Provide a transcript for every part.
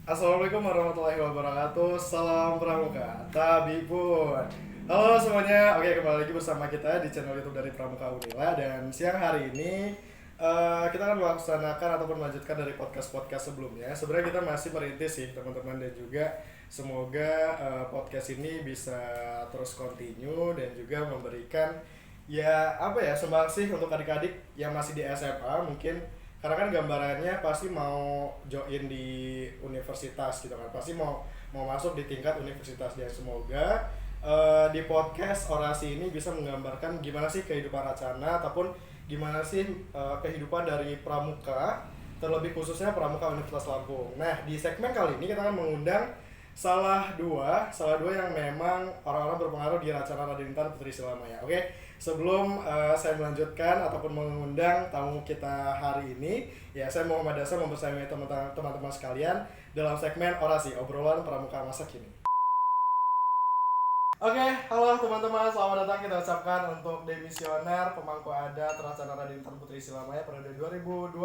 Assalamualaikum warahmatullahi wabarakatuh. Salam Pramuka, Tabipun. Halo semuanya, oke kembali lagi bersama kita di channel YouTube dari Pramuka Unila. Dan siang hari ini kita akan melaksanakan ataupun melanjutkan dari podcast sebelumnya. Sebenarnya kita masih merintis sih teman-teman, dan juga semoga podcast ini bisa terus continue dan juga memberikan sumbangsih untuk adik-adik yang masih di SMA mungkin. Karena kan gambarannya pasti mau join di universitas gitu kan, pasti mau masuk di tingkat universitas, dan semoga di podcast orasi ini bisa menggambarkan gimana sih kehidupan Racana ataupun gimana sih kehidupan dari Pramuka, terlebih khususnya Pramuka Universitas Lampung. Nah, di segmen kali ini kita akan mengundang salah dua yang memang orang-orang berpengaruh di Racana Raden Intan Putri Silamaya. Oke. Sebelum saya melanjutkan ataupun mengundang tamu kita hari ini, ya saya Muhammad Dasar mempersayangi teman-teman sekalian dalam segmen orasi obrolan pramuka masa kini. Oke, halo teman-teman, selamat datang kita ucapkan untuk demisioner pemangku adat Racana Raden Intan Putri Silamaya periode 2021,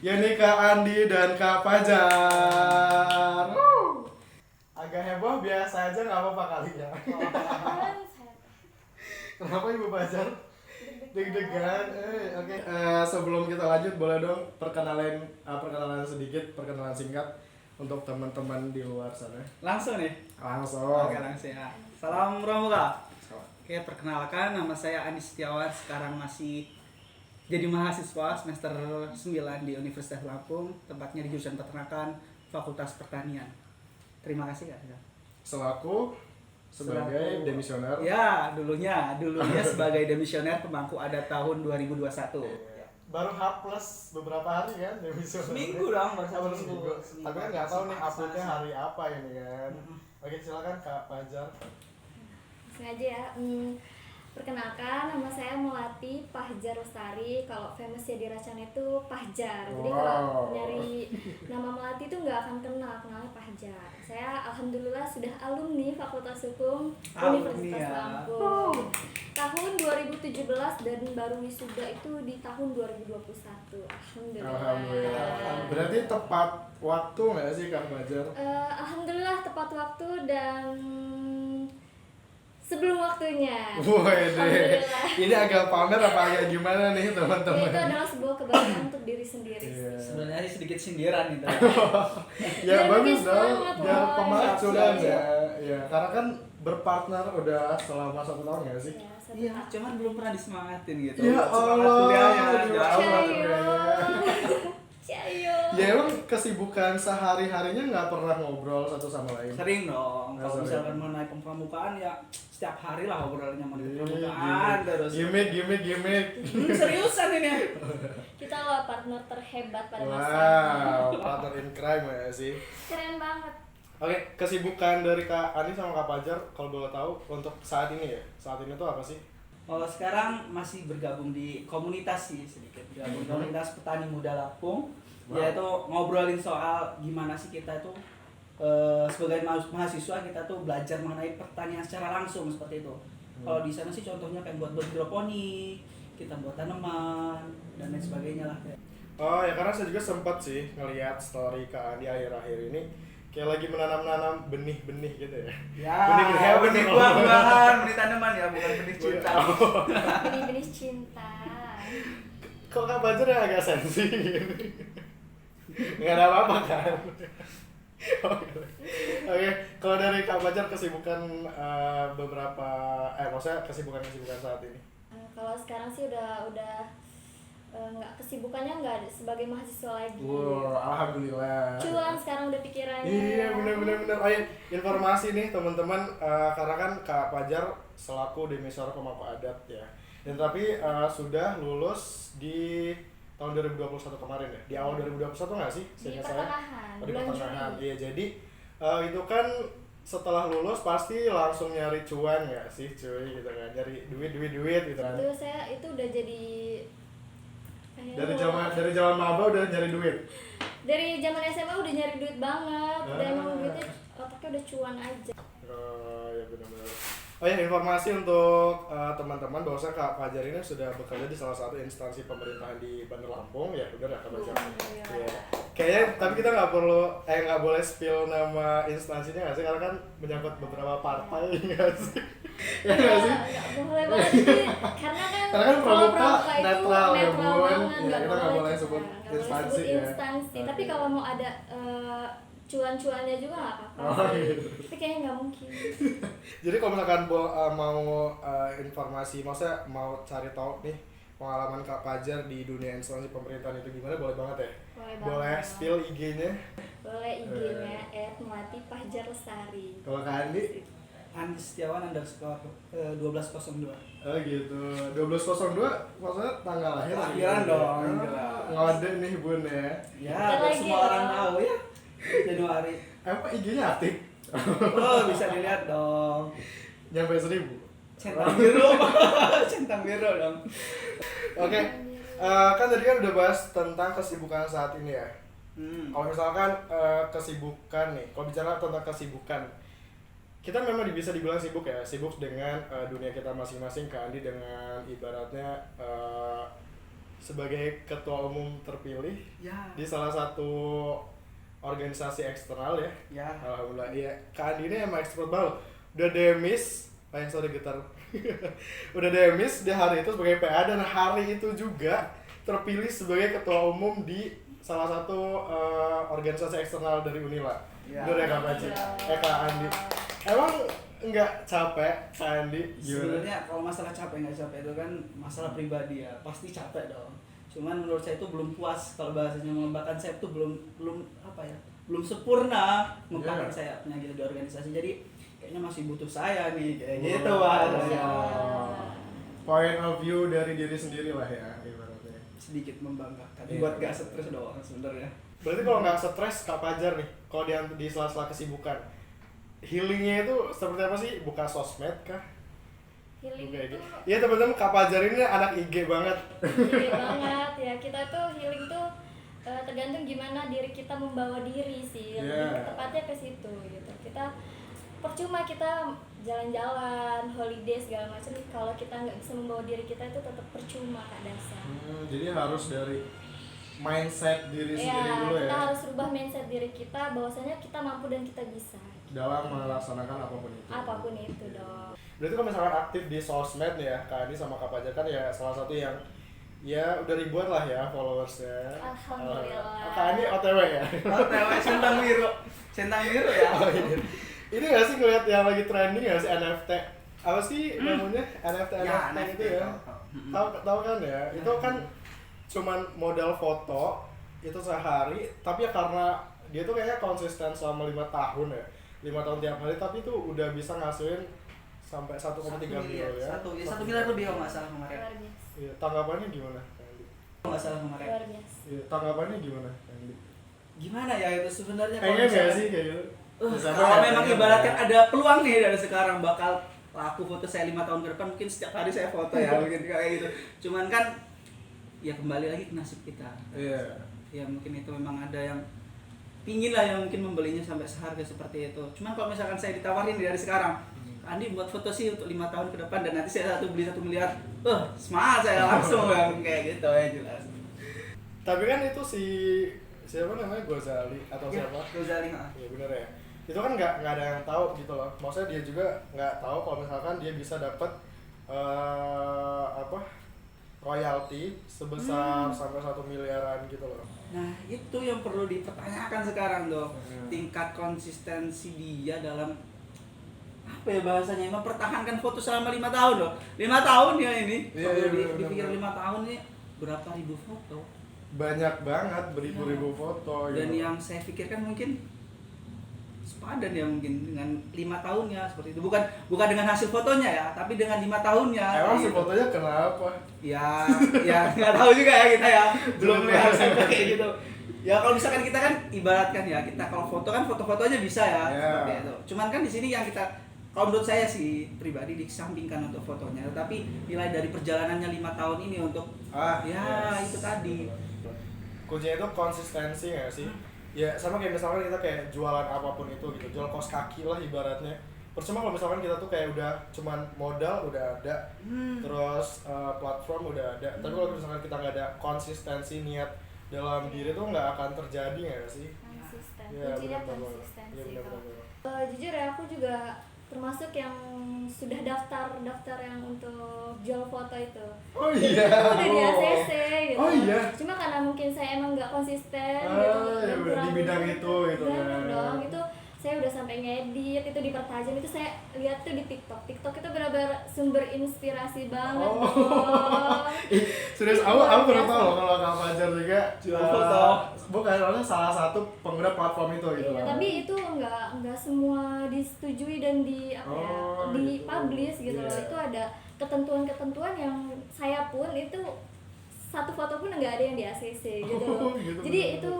yakni Kak Andi dan Kak Fajar. Agak heboh, biasa aja, nggak apa-apa kali ya. Kenapa Ibu Fajar? Deg-degan. Oke. Sebelum kita lanjut, boleh dong perkenalan singkat untuk teman-teman di luar sana. Langsung nih? Langsung. Oke, langsung ya. Salam Pramuka. Oke, perkenalkan, nama saya Andi Setiawan. Sekarang masih jadi mahasiswa semester 9 di Universitas Lampung, tempatnya di jurusan Peternakan, Fakultas Pertanian. Terima kasih Kak. Selaku sebagai demisioner. Ya, dulunya sebagai demisioner pemangku adat tahun 2021. Baru H plus beberapa hari kan demisioner. Seminggu dong, baru seminggu. Tapi kan nggak tahu nih update-nya hari apa ini kan. Oke, silakan Kak Fajar. Sengaja ya. Perkenalkan, nama saya Melati Pahjar Lestari. Kalau famous ya di Racana itu Pahjar. Jadi kalau nyari nama Melati itu nggak akan kenalnya Pahjar. Saya alhamdulillah sudah alumni Fakultas Hukum Universitas Lampung tahun 2017, dan baru wisuda itu di tahun 2021. Alhamdulillah. Berarti tepat waktu nggak sih Kak Fajar? Alhamdulillah tepat waktu dan sebelum waktunya. Ini agak pamer apa agak gimana nih teman-teman? Itu adalah sebuah kebanggaan untuk diri sendiri. Sebenarnya sih sedikit sindiran gitu. Ya bagus dong, biar pemacu dan ya. Karena kan berpartner udah selama 1 tahun nggak sih? Iya, cuman belum pernah disemangatin gitu. Ya Allah, Cayo. Ya emang kesibukan sehari-harinya nggak pernah ngobrol satu sama lain? Sering dong, kalau misalkan mau naik pramukaan ya setiap hari lah ngobrolnya mau naik pramukaan terus. Gimik. Seriusan ini. Kita loh partner terhebat pada masa Wow, partner in crime ya sih. keren banget. Oke, kesibukan dari Kak Ani sama Kak Fajar kalau boleh tahu untuk saat ini ya? Saat ini tuh apa sih? Kalau sekarang masih bergabung di komunitas sih, sedikit bergabung di komunitas petani muda Lampung. Yaitu ngobrolin soal gimana sih kita itu sebagai mahasiswa kita tuh belajar mengenai pertanian secara langsung seperti itu. Kalau di sana sih contohnya kayak buat hidroponik, kita buat tanaman dan lain sebagainya lah. Oh ya, karena saya juga sempat sih ngelihat story Kak Andi akhir-akhir ini kayak lagi menanam benih-benih gitu ya. Ya, benih buah-buahan, benih tanaman ya, bukan benih cinta. Benih-benih cinta. Kok Kak Fajar yang agak sensi gitu? Nggak ada apa-apa kan? Oke, kalau dari Kak Fajar kesibukan maksudnya kesibukan saat ini? Kalau sekarang sih udah nggak, kesibukannya nggak sebagai mahasiswa lagi. Wow, alhamdulillah. Cuan sekarang udah pikirannya. Iya, benar. Oh iya, informasi nih teman-teman, karena kan Kak Fajar selaku demisioner pemangku adat ya, dan tapi sudah lulus di tahun 2021 kemarin ya, di awal 2021 nggak sih? Di pertengahan. Di pertengahan. Iya, jadi itu kan setelah lulus pasti langsung nyari cuan nggak sih cuy gitu kan, nyari duit gitu kan. Itu saya itu udah jadi dari zaman maba udah nyari duit. Dari zaman SMA udah nyari duit banget. Udah emang duitnya otaknya udah cuan aja. Ya benar-benar. Oh ya, informasi untuk teman-teman bahwasanya Kak Fajar ini sudah bekerja di salah satu instansi pemerintahan di Bandar Lampung ya, benar ya Kak Fajar? Iya. Kayaknya tapi kita nggak boleh spill nama instansinya nggak sih, karena kan menyangkut beberapa partai nggak sih? Ya nggak sih? Nggak boleh banget sih, karena kan Pramuka itu netral ya Bun. banget, Ya, kita nggak boleh sebut nggak boleh instansi sebut ya. instansi. Tapi Oke. kalau mau ada cuan-cuannya juga nggak apa-apa Oh, sih. gitu. Tapi kayaknya nggak mungkin. Jadi kalau misalkan mau informasi, maksudnya mau cari tahu nih pengalaman Kak Fajar di dunia instansi pemerintahan itu gimana, boleh banget ya? Boleh banget. spill IG-nya? Boleh IG-nya @melati_pahjar_lestari. Kalau Kak Andi? Andi Setiawan _1202. Oh gitu, 1202 maksudnya tanggal lahir? Lahiran dong, jelas. Ngode nih Bun ya. Ya, Ada biar lagi semua ya. orang tahu ya. Januari. Apa IG-nya aktif? Oh, bisa dilihat dong. Nyampe 1000? Centang biru. Centang biru dong. Oke, kan tadi kan udah bahas tentang kesibukan saat ini ya. Kalau misalkan kesibukan nih, kalau bicara tentang kesibukan, kita memang bisa dibilang sibuk ya, sibuk dengan dunia kita masing-masing. Kak Andi dengan ibaratnya sebagai ketua umum terpilih Ya. di salah satu organisasi eksternal ya. Ya. Alhamdulillah, iya. Kak Andi ini emang ekspert banget. Udah demis, yang sorry gitar. Udah demis di hari itu sebagai PA, dan hari itu juga terpilih sebagai ketua umum di salah satu organisasi eksternal dari Unila. Ya. Bener ya Kak Paci? Kak Andi. Emang nggak capek Kak Andi? Sebenarnya kalau masalah capek nggak capek itu kan masalah pribadi ya, pasti capek dong. Cuman menurut saya itu belum puas, kalau bahasanya mengembangkan saya itu belum apa ya, belum sempurna mengembangkan sayapnya gitu di organisasi. Jadi kayaknya masih butuh saya nih kayak gitu bahasanya. Point of view dari diri sendiri lah ya ibaratnya. Sedikit membanggakan Iya. buat gak stres doang sebenarnya. Berarti kalau nggak stres Kak Fajar nih, kalau di sela-sela kesibukan, healingnya itu seperti apa sih? Buka sosmed kah? Healing Kayak itu gitu. Iya teman-teman, Kak Fajar ini anak IG banget. healing banget ya. Kita tuh healing tuh tergantung gimana diri kita membawa diri sih. Yeah. Tepatnya ke situ gitu. Kita percuma kita jalan-jalan, holiday segala macam, kalau kita nggak bisa membawa diri kita itu tetap percuma Kak Dasa. Jadi harus dari mindset diri sendiri Ya, dulu kita ya, harus rubah mindset diri kita bahwasanya kita mampu dan kita bisa. dalam melaksanakan apapun itu. Apapun itu dong. Berarti kalau misalkan aktif di sosmed nih ya, Kak Adi sama Kak Fajar kan ya salah satu yang ya udah ribuan lah ya followersnya. Alhamdulillah. Kak Adi OTW ya? OTW Centang Biru. Centang Biru ya. Oh, iya. Ini nggak sih ngeliat yang lagi trending nggak sih NFT? Apa sih namanya? NFT Ya, itu ya? Tahu kan ya? Itu kan cuman modal foto itu sehari, tapi ya karena dia tuh kayaknya konsisten selama 5 tahun ya, 5 tahun tiap hari, tapi tuh udah bisa ngasilin sampai 1,3 miliar ya. Satu miliar lebih kalau nggak salah kemarin. Luar biasa. Iya, tanggapannya gimana? Kalau nggak salah kemarin. Luar biasa. Iya, tanggapannya gimana? Gimana ya itu sebenarnya? Kayaknya nggak sih kayak gitu. Kalau memang ibaratkan ada peluang nih dari sekarang bakal laku foto saya 5 tahun ke depan, mungkin setiap hari saya foto ya mungkin kayak gitu. Cuman kan ya kembali lagi ke nasib kita. Iya. Ya mungkin itu memang ada yang pingin lah yang mungkin membelinya sampai seharga seperti itu. Cuman kalau misalkan saya ditawarin dari sekarang, Andi buat foto sih untuk 5 tahun ke depan dan nanti saya beli 1 miliar, semangat saya langsung yang kayak gitu ya jelas. Tapi kan itu siapa namanya, Gozali atau Ya, siapa? Gozali, Iya benar ya. Itu kan nggak ada yang tahu gitu loh. Maksudnya dia juga nggak tahu kalau misalkan dia bisa dapat royalti sebesar sampai 1 miliaran gitu loh. Nah itu yang perlu dipertanyakan sekarang dong, tingkat konsistensi dia dalam apa ya bahasanya, mempertahankan foto selama 5 tahun loh. 5 tahun ya ini. Iya, Kalau iya, dipikir benar. 5 tahun ini berapa ribu foto. Banyak banget, beribu-ribu foto Dan gitu. yang saya pikirkan mungkin sepadan ya mungkin dengan 5 tahunnya seperti itu. Bukan dengan hasil fotonya ya, tapi dengan 5 tahunnya. Emang si gitu. fotonya kenapa? Ya nggak tahu juga ya kita ya, belum lihat sampai kayak gitu. Ya kalau misalkan kita kan ibaratkan ya, kita kalau foto kan foto-fotonya bisa ya, seperti itu. Cuman kan di sini yang kita, kalau menurut saya sih pribadi dikesampingkan untuk fotonya, tapi nilai dari perjalanannya 5 tahun ini untuk Yes. itu tadi. Kuncinya itu konsistensi nggak sih? Ya sama kayak misalkan kita kayak jualan apapun itu gitu, jual kaos kaki lah ibaratnya. percuma kalau misalkan kita tuh kayak udah cuman modal udah ada, terus platform udah ada, tapi kalau misalkan kita nggak ada konsistensi niat dalam diri tuh nggak akan terjadi nggak sih? Konsisten, Iya, kuncinya benar-benar. Iya, konsistensi. benar-benar. Jujur ya, aku juga termasuk yang sudah daftar yang untuk jual foto itu. Oh iya. Itu udah di ACC gitu. Oh iya. Cuma karena mungkin saya emang nggak konsisten Ah, gitu. ya dan udah kurang di bidang itu gitu bener kan. dong, itu saya udah sampai ngedit, itu dipertajam, itu saya lihat tuh di TikTok. TikTok itu benar-benar sumber inspirasi banget Oh. dong. Serius, aku baru tahu loh kalau Kak Fajar juga Jual foto. bukan, soalnya salah satu pengguna platform itu gitu. Iya, kan. tapi itu nggak semua disetujui dan dipublish gitu loh. Iya. Itu ada ketentuan-ketentuan yang saya pun itu satu foto pun nggak ada yang di ACC gitu loh. Gitu, Jadi bener-bener. itu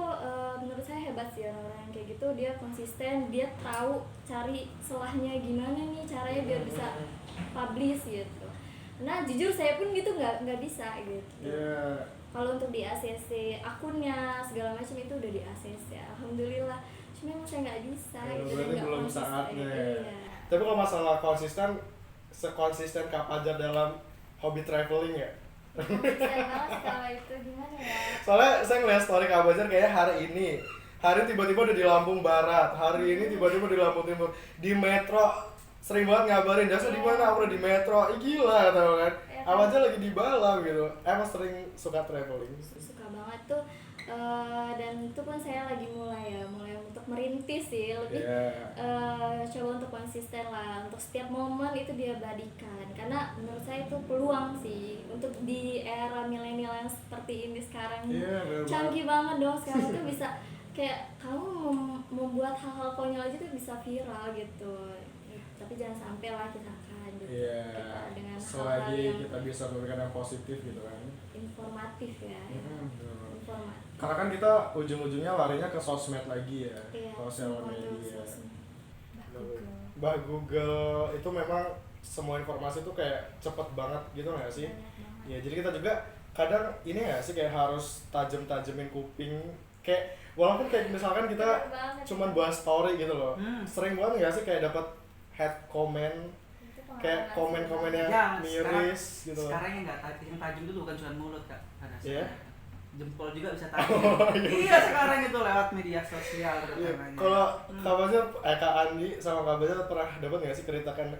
menurut saya hebat sih orang-orang yang kayak gitu, dia konsisten, dia tahu cari celahnya gimana nih caranya biar bisa publish gitu. Nah jujur saya pun gitu nggak bisa gitu. Iya. Kalau untuk di ACC akunnya segala macam itu udah di ACC, alhamdulillah. Cuma emang saya nggak bisa Ya, gitu, berarti dan nggak belum konsisten. saatnya ya. Iya. Tapi kalau masalah konsisten, sekonsisten Kak Fajar dalam hobi traveling ya? Konsisten banget kalau itu gimana ya? Soalnya saya ngeliat story Kak Fajar kayak hari ini tiba-tiba udah di Lampung Barat, hari ini tiba-tiba di Lampung Timur, di metro sering banget ngabarin, Jasa di mana? Aku udah di metro, ih gila tau kan? Apa aja lagi di Balam gitu. Emang sering suka traveling. Suka banget tuh. Dan itu pun saya lagi mulai untuk merintis sih, lebih coba untuk konsisten lah, untuk setiap momen itu diabadikan, karena menurut saya itu peluang sih untuk di era milenial yang seperti ini sekarang. Canggih banget dong sekarang tuh bisa kayak kamu membuat hal-hal konyol aja tuh bisa viral gitu, tapi jangan sampai lah kita gitu. Kita dengan hal-hal Selagi yang kita bisa memberikan yang positif gitu kan. informatif ya. Informatif. Karena kan kita ujung-ujungnya larinya ke sosmed lagi ya, Iya, sosial semua media. sosmed. Google. Bah Google itu memang semua informasi tuh kayak cepet banget gitu nggak sih? Banyak banget. Ya jadi kita juga kadang ini nggak sih kayak harus tajem-tajemin kuping, kayak walaupun kayak misalkan kita Bener banget. cuman bahas story gitu loh, sering banget nggak sih kayak dapat head comment, Itu kayak pengalaman komen-komen sih. yang Ya, miris gitu. Sekarang yang nggak tajam, yang tajam itu bukan cuma mulut kak, ada Iya? jempol juga bisa tajam. Iya sekarang itu lewat media sosial Iya, terutamanya. kalau Kak Fajar, Kak Andi sama Kak Fajar pernah dapat nggak sih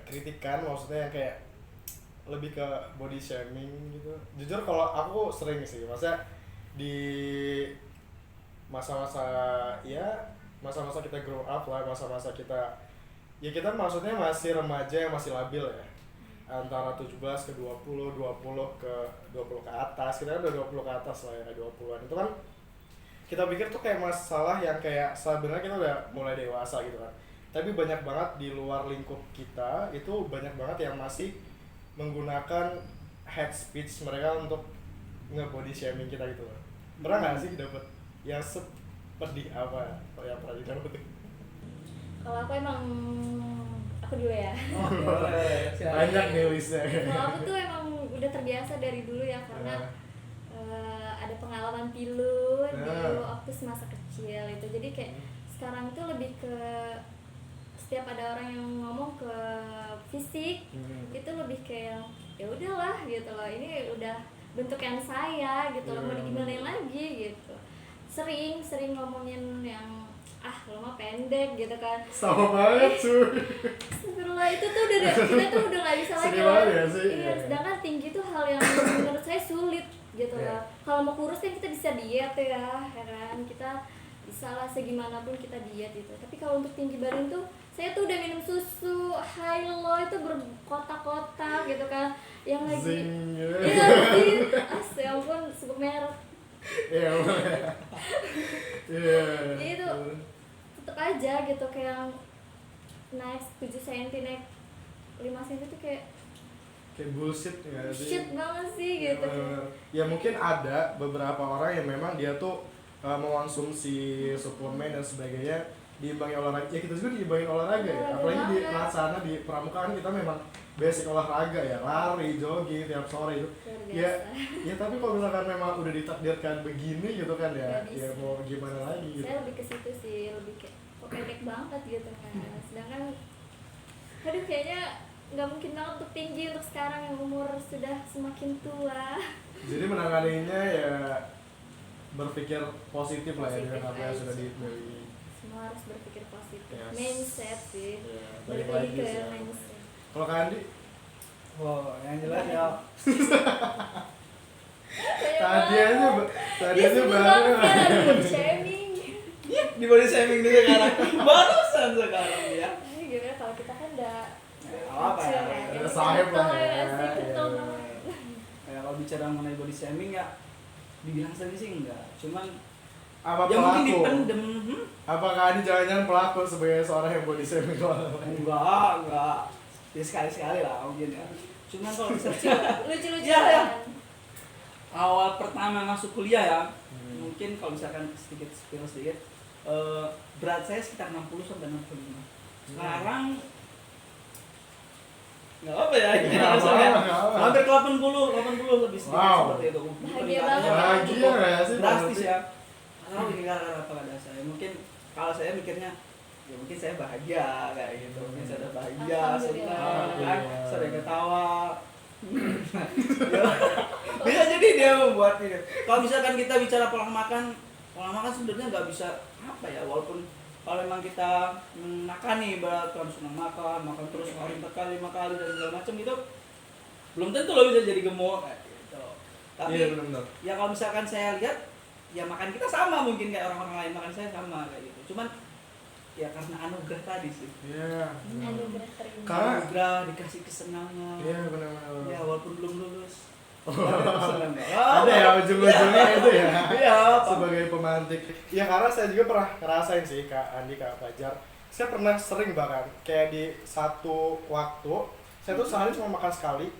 kritikan maksudnya yang kayak lebih ke body shaming gitu? Jujur kalau aku sering sih, maksudnya di masa-masa masa-masa kita grow up lah, masa-masa kita kita maksudnya masih remaja yang masih labil ya, antara 17 ke 20, 20 ke atas, kita kan udah 20 ke atas lah ya, 20-an itu kan kita pikir tuh kayak masalah yang kayak sebenarnya kita udah mulai dewasa gitu kan, tapi banyak banget di luar lingkup kita itu banyak banget yang masih menggunakan hate speech mereka untuk nge-body shaming kita gitu loh. Pernah nggak sih dapet yang seperti apa yang pernah didapetin? Kalau aku emang aku dulu ya. Banyak nih listnya. Kalau aku tuh emang udah terbiasa dari dulu ya, karena ada pengalaman pilu dulu waktu semasa kecil itu. Jadi kayak sekarang tuh lebih ke setiap ada orang yang ngomong ke fisik itu lebih kayak ya udahlah gitu loh, ini udah bentukan saya gitu loh, mau digimanain lagi gitu. Sering ngomongin yang lo mah pendek gitu kan. Sama banget cuy. Astagfirullah, itu tuh udah kita tuh udah gak bisa lagi. Sedih banget ya sih. Iya, sedangkan tinggi tuh hal yang menurut saya sulit gitu loh. Kalau mau kurus kan kita bisa diet ya kan, kita bisa lah segimana pun kita diet gitu. Tapi kalau untuk tinggi badan tuh saya tuh udah minum susu Hilo itu berkotak-kotak gitu kan, yang lagi iya sih, ya ampun sebut merek. Iya. Itu tetep aja gitu, kayak naik 7 cm, naik 5 cm tuh kayak bullshit ya sih. shit banget sih gitu. Ya mungkin ada beberapa orang yang memang dia tuh mengonsumsi suplemen dan sebagainya diimbangi olahraga. Ya kita juga diimbangi olahraga ya. Apalagi di sana di Pramuka kan kita memang basic olahraga ya, lari, jogging tiap sore itu. Ya tapi kalau misalkan memang udah ditakdirkan begini gitu kan ya, ya mau gimana lagi gitu. Saya lebih ke situ sih, lebih kayak kok pendek banget gitu kan. Sedangkan aduh kayaknya nggak mungkin banget untuk tinggi untuk sekarang yang umur sudah semakin tua. Jadi menanganinya ya berpikir positif lah ya dengan Positif apa yang aja. sudah dibeli. Semua harus berpikir positif. Yes. Mindset sih. Ya, Balik balik lagi lagi ke sih. mindset. Kalau Kak Andi, Wow, yang jelas ya. tadi aja Dia sebel baru. banget kan, ada body shaming. Di body shaming dulu sekarang. Barusan sekarang ya. Ini gimana kalau kita kan udah Apa ya? mature Udah sahib lah ya. Asik, kental Iya. banget. Ya kalau bicara mengenai body shaming ya dibilang sering sih enggak. Cuman Apa ya mungkin pelaku? dipendem. Apa Kak Andi jangan-jangan pelaku sebagai seorang yang body shaming orang lain? Enggak. Ya sekali-sekali lah mungkin ya. Cuman kalau misalnya Lucu-lucu Iya, iya. kan. awal pertama masuk kuliah ya, mungkin kalau misalkan sedikit berat saya sekitar 60 sampai 65. Sekarang nggak apa ya, ini Nggak rasanya apa-apa. hampir 80 lebih sedikit Wow. seperti itu. Bahagia Peningkatannya banget. Bahagia nggak ya sih? drastis ya. Tahu ini karena apa pada saya. Mungkin kalau saya mikirnya ya mungkin saya bahagia kayak gitu. Mungkin saya udah bahagia, Alhamdulillah. senang, kan, sering ketawa. Bisa jadi dia membuat ini. Kalau misalkan kita bicara pola makan sebenarnya nggak bisa apa ya, walaupun kalau memang kita makan nih, berat kan senang makan terus hari 4 kali 5 kali dan segala macam gitu, belum tentu lo bisa jadi gemuk kayak gitu. Tapi Iya benar-benar. ya kalau misalkan saya lihat ya makan kita sama, mungkin kayak orang-orang lain makan saya sama kayak gitu. Cuman ya karena anugerah tadi sih. Iya. Anugerah terima. Karena Anugerah, dikasih kesenangan. iya benar-benar. Ya walaupun belum lulus. Ada ya ujung-ujungnya itu ya. Iya, Sebagai pemantik. Ya karena saya juga pernah ngerasain sih Kak Andi, Kak Fajar. Saya pernah sering bahkan kayak di satu waktu saya tuh sehari cuma makan sekali,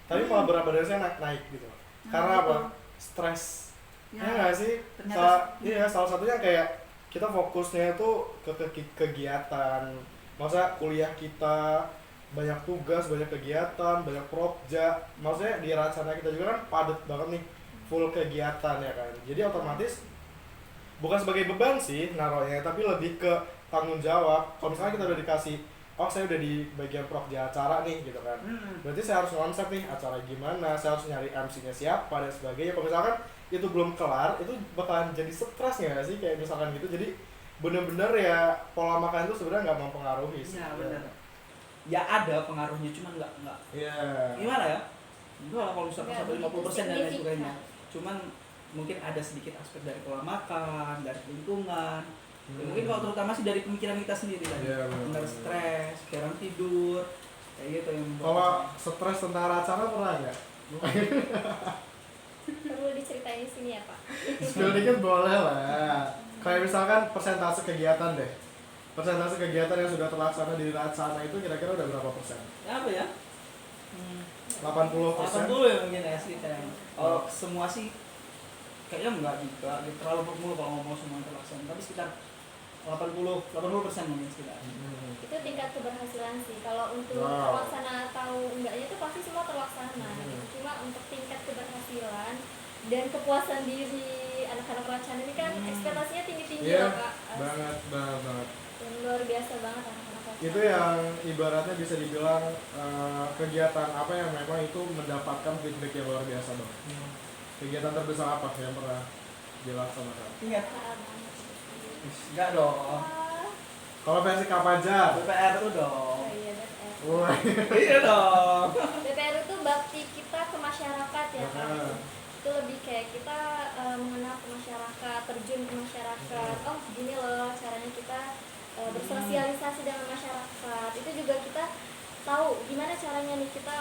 tapi malah berat badan saya naik gitu. Karena apa? Stres. Ya nggak sih? ternyata Salah satunya kayak kita fokusnya itu ke kegiatan. Masa kuliah kita banyak tugas, banyak kegiatan, banyak project. Maksudnya di rencana kita juga kan padat banget nih, full kegiatan ya kan. Jadi otomatis bukan sebagai beban sih naruhnya, tapi lebih ke tanggung jawab. Kalau misalnya kita udah dikasih, oh saya udah di bagian project acara nih gitu kan. Berarti saya harus konsep nih acara gimana, saya harus nyari MC-nya siapa dan sebagainya. Kalau misalkan itu belum kelar, itu bakalan jadi stres nggak sih kayak misalkan gitu. Jadi bener-bener ya pola makan itu sebenarnya nggak mempengaruhi sih. Iya benar. Ya ada pengaruhnya, cuman nggak Iya. gimana ya? Enggak lah kalau misalkan Nggak sampai 50% dan lain signifikan. sebagainya. Cuman mungkin ada sedikit aspek dari pola makan, dari lingkungan. Ya, mungkin kalau terutama sih dari pemikiran kita sendiri kan. Iya, benar. Benar stres, kurang tidur, kayak gitu yang membuat Kalau stres tentara acara pernah nggak? Perlu diceritain di sini ya Pak. Spill dikit boleh lah. Kayak misalkan persentase kegiatan deh. Persentase kegiatan yang sudah terlaksana di Ratsana itu kira-kira udah berapa persen? ya apa ya? 80%? 80 ya mungkin ya sih kayak. Kalau semua sih kayaknya enggak juga, gitu. Terlalu mulu kalau ngomong semua terlaksana. Tapi sekitar 80% mungkin sekitar. Itu tingkat keberhasilan sih. Kalau untuk Wow. terlaksana atau enggaknya itu pasti semua terlaksana. Cuma untuk tingkat keberhasilan dan kepuasan diri anak-anak Rancana ini kan ekspektasinya tinggi-tinggi Iya, loh Kak. banget. Dan luar biasa banget anak-anak Rancana. Itu yang ibaratnya bisa dibilang kegiatan apa yang memang itu mendapatkan feedback yang luar biasa dong. Kegiatan terbesar apa yang pernah dilaksanakan? Ingat? Ah, banget. Enggak dong. Ah, Kalau versi Kapajar? BPR itu oh dong. iya BPR. Wah. Iya dong. BPR itu bakti kita ke masyarakat ya Kak. Nah. Itu lebih kayak kita mengenal ke masyarakat, terjun ke masyarakat. Oh gini loh caranya kita bersosialisasi dengan masyarakat. Itu juga kita tahu gimana caranya nih kita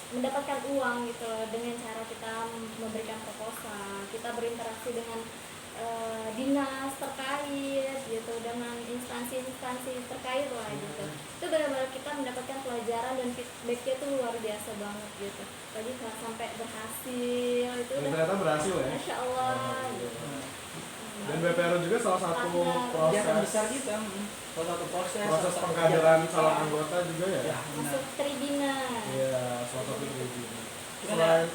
mendapatkan uang gitu loh, dengan cara kita memberikan proposal, kita berinteraksi dengan dinas terkait gitu, dengan instansi-instansi terkait lah gitu. Itu benar-benar kita mendapatkan pelajaran dan feedbacknya tuh luar biasa banget gitu. Lagi kalau sampai berhasil itu Dan udah ternyata berhasil ya. Masya Allah gitu. Dan BPR juga salah satu Kegiatan proses besar kita. Salah satu proses. proses salah satu pengkaderan kegiatan salah kita. anggota juga ya. Ya, benar. Masuk tribina. Iya, salah satu itu. Cuman, Selain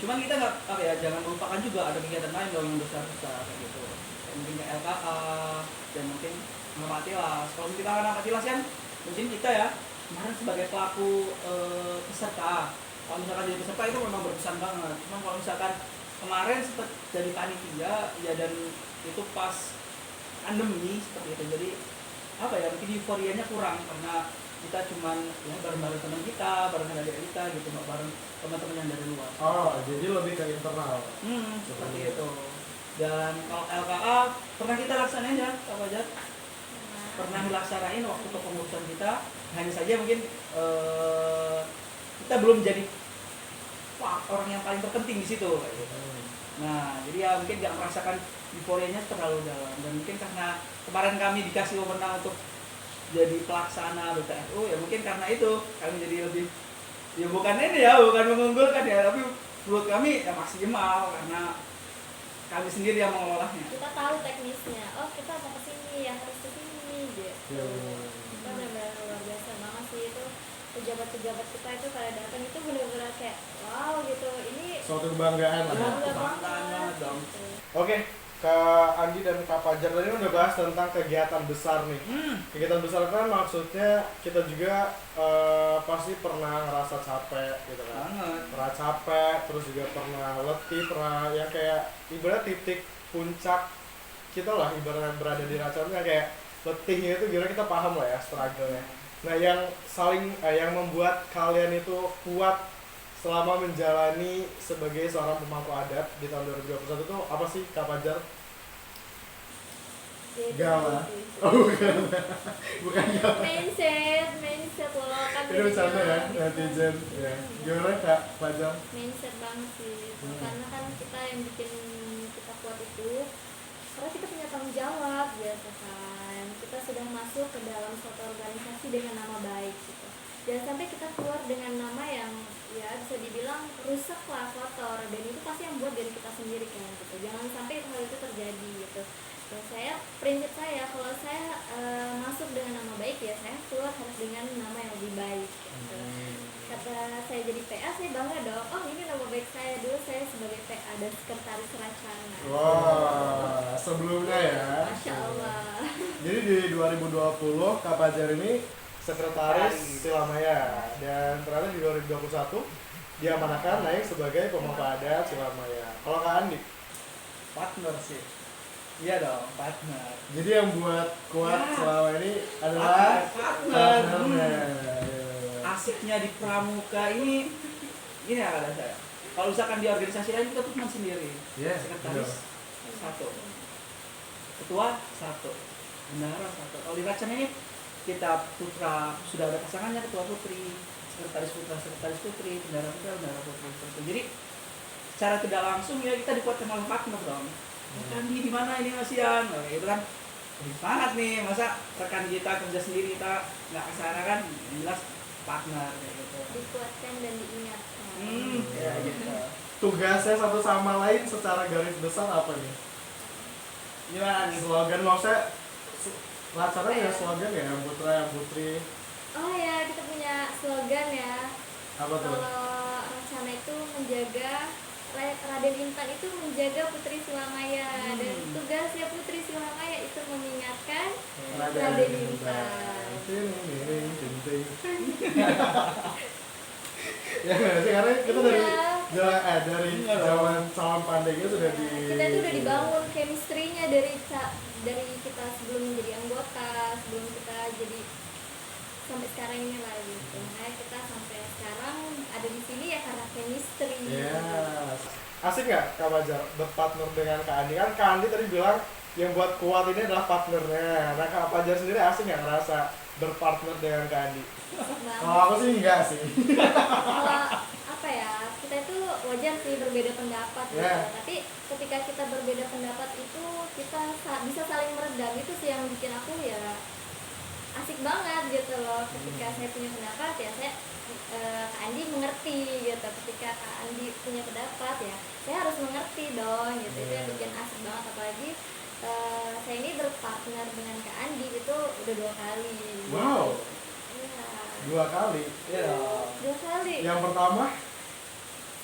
cuman kita nggak apa ya, jangan melupakan juga ada kegiatan lain dong yang besar-besar kayak gitu. Kayak mungkin ke LKA dan mungkin mengamati las. Kalau kita mengamati las kan mungkin kita ya kemarin sebagai pelaku peserta, kalau misalkan jadi peserta itu memang berkesan banget. Cuman kalau misalkan kemarin sempat jadi panitia ya, dan itu pas pandemi seperti itu, jadi apa ya, mungkin euforianya kurang karena kita cuman ya bareng-bareng teman kita, bareng adik kita gitu, nggak bareng teman-teman yang dari luar. Oh, jadi lebih ke internal. Seperti itu. Dan kalau LKA pernah kita laksanain ya, Kak Fajar? Pernah dilaksanain waktu kepengurusan kita, hanya saja mungkin kita belum jadi orang yang paling terpenting di situ kayak gitu. Nah, jadi ya mungkin nggak merasakan euforianya terlalu dalam, dan mungkin karena kemarin kami dikasih wewenang untuk jadi pelaksana BPRU, ya mungkin karena itu kami jadi lebih, ya bukan ini ya, bukan mengunggulkan ya, tapi menurut kami ya maksimal karena kami sendiri yang mengelolanya. Kita tahu teknisnya, oh kita mau ke sini, yang harus ke sini gitu. Kita benar-benar luar biasa banget sih itu, pejabat-pejabat kita itu pada datang itu benar-benar kayak wow gitu, ini Suatu kebanggaan lah. bangga Kebanggaan banget dong. gitu. Oke, Kak Andi dan Kak Fajar tadi udah bahas tentang kegiatan besar nih. Kegiatan besar kan maksudnya kita juga pasti pernah ngerasa capek gitu kan. Banget. Pernah capek, terus juga pernah letih, pernah yang kayak ibarat titik puncak kita lah, ibaratnya berada di racanya kayak letihnya itu gimana, kita paham lah ya struggle-nya. Nah, yang yang membuat kalian itu kuat selama menjalani sebagai seorang pemangku adat di tahun 2021 itu apa sih, Kak Fajar? Jadi, Gala. gitu. Oh, bukan gala. mindset loh kan Itu bercanda ya, gitu. netizen. Ya. Gimana Kak Fajar? Mindset banget sih karena kan kita yang bikin kita kuat itu karena kita punya tanggung jawab biasa kan, kita sudah masuk ke dalam suatu organisasi dengan nama baik gitu, jangan sampai kita keluar dengan nama yang ya bisa dibilang rusak lah, kotor, dan itu pasti yang buat diri kita sendiri kan gitu, jangan sampai hal itu terjadi gitu. Dan prinsip saya kalau saya masuk dengan nama baik ya saya keluar harus dengan nama yang lebih baik gitu. Kata saya jadi PA, saya bangga dong, oh ini nama baik saya, dulu saya sebagai PA dan sekretaris Racana. Wah, sebelumnya ya. Masya Allah. Jadi di 2020 Kak Fajar ini sekretaris Silamaya, dan ternyata di 2021 diamanahkan naik sebagai pemangku adat Silamaya. Kalau Kak Andi? Partner sih. Iya dong, partner. Jadi yang buat kuat Ya. selama ini adalah Partner. partnernya. Asiknya di pramuka ini ya kata saya. Kalau misalkan di organisasi lain kita tuh cuma sendiri. Yes, Sekretaris satu, ketua satu, bendahara satu. Kalau di Racana ini kita putra sudah ada pasangannya, ketua putri, sekretaris putra, sekretaris putri, bendahara putra, bendahara putri. Jadi secara tidak langsung ya kita dikuatkan oleh partner dong. Rekan di mana ini Mas Ian? Nah, itu kan lebih semangat nih, masa rekan kita kerja sendiri kita nggak kesana kan, yang jelas partner kayak gitu. Dikuatkan dan diingatkan. Ya gitu. Tugasnya satu sama lain secara garis besar apa nih? Gimana nih? Slogan maksudnya Racana punya slogan ya, putra putri Oh ya, kita punya slogan ya. apa tuh? Kalau Racana itu menjaga, Raden Intan itu menjaga Putri Silamaya, dan tugasnya Putri Silamaya itu mengingatkan Raden Intan. Ya nggak sih, karena kita dari Iya. dari zaman salam pandainya sudah di Kita tuh udah dibangun chemistry-nya dari kita sebelum menjadi anggota, sebelum kita jadi sampai sekarang ini lah gitu. Makanya kita sampai sekarang ada di sini ya karena chemistry. Yes. Asik nggak Kak Fajar berpartner dengan Kak Andi? Kan Kak Andi tadi bilang yang buat kuat ini adalah partnernya. Nah, Kak Fajar sendiri asik nggak ngerasa berpartner dengan Kak Andi? Asik banget. Kalau aku sih enggak sih. Kalau apa ya, kita itu wajar sih berbeda pendapat gitu. Yeah. Tapi ketika kita berbeda pendapat itu kita bisa saling meredam, itu sih yang bikin aku ya asik banget gitu loh. Ketika saya punya pendapat ya Kak Andi mengerti gitu. Ketika Kak Andi punya pendapat ya saya harus mengerti dong gitu. Itu yang bikin asik banget, apalagi saya ini berpartner dengan Kak Andi itu udah 2 kali. Wow. Iya. 2 kali. Iya. 2 kali. Yang pertama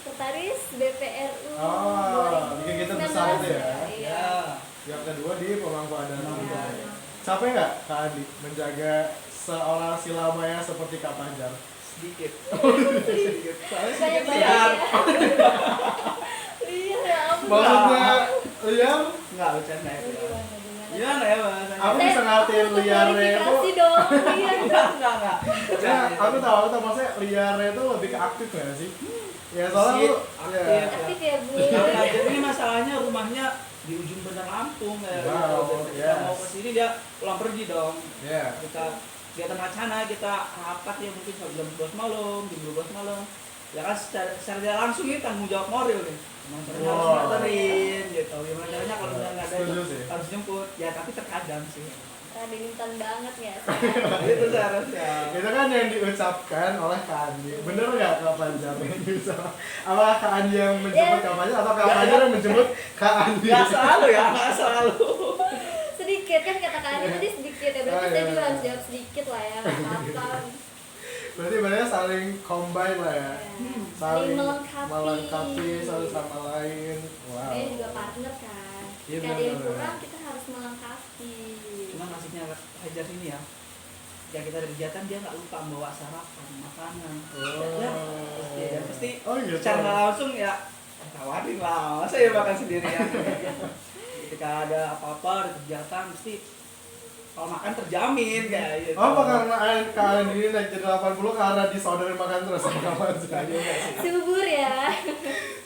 Sekretaris BPRU Oh, bikin kita besar itu ya? Iya. Ya. yang kedua di pemangku adat. Pemangku Iya. adat. Capek nggak Kak Andi menjaga seorang Silamaya seperti Kak Panjar? Sedikit. Banyak Soalnya sedikit banget liar. Liar ya ampun. Maksudnya liar? Enggak bercanda ya. Gimana? Gimana ya bahasanya? Aku bisa ngertiin liarnya itu. Klarifikasi dong, liar. Enggak. Ya, aku tahu maksudnya liarnya itu lebih ke aktif nggak sih? Ya soalnya Aktif, lu aktif. ya. Aktif ya, Bu. Nah, jadi masalahnya rumahnya di ujung Bandar Lampung ya. Wow, Kita yes. mau ke sini dia pulang pergi dong. Ya. Kita kegiatan wacana kita rapat ya mungkin sampai jam 12 malam, jam 12 malam. Ya kan secara tidak langsung ini tanggung jawab moral nih. Gimana caranya harus Wow. nganterin gitu. Gimana caranya kalau misalnya nggak ada Setuju itu sih. harus jemput. Ya tapi terkadang sih. Radintan banget ya. Itu seharusnya. Itu kan yang diucapkan oleh Kak Andi. Bener nggak Kak Panjar? Apakah Kak Andi yang menjemput Kak Panjar atau Kak Panjar yang menjemput Kak Andi? Nggak selalu ya, nggak selalu. Sedikit kan katakannya tadi sedikit ya, berarti Oh, saya iya, juga iya. harus jawab sedikit lah ya, apa. Berarti sebenarnya saling combine lah ya. Saling melengkapi. melengkapi satu sama lain. Wow. Saya juga partner kan. Iya, Jika ada yang benar-benar. kurang kita harus melengkapi. Cuman nasibnya Hajar ini ya, ya kita ada kegiatan dia nggak lupa bawa sarapan makanan. Oh. Ya, pasti Oh, gitu. secara nggak langsung ya tawarin lah, masa ya makan sendirian. Ketika ada apa-apa ada kegiatan mesti kalau makan terjamin kayak gitu. Oh, apa karena kalian ini naik jadi 80 karena disodorin makan terus sama Kak Panjar? Subur ya.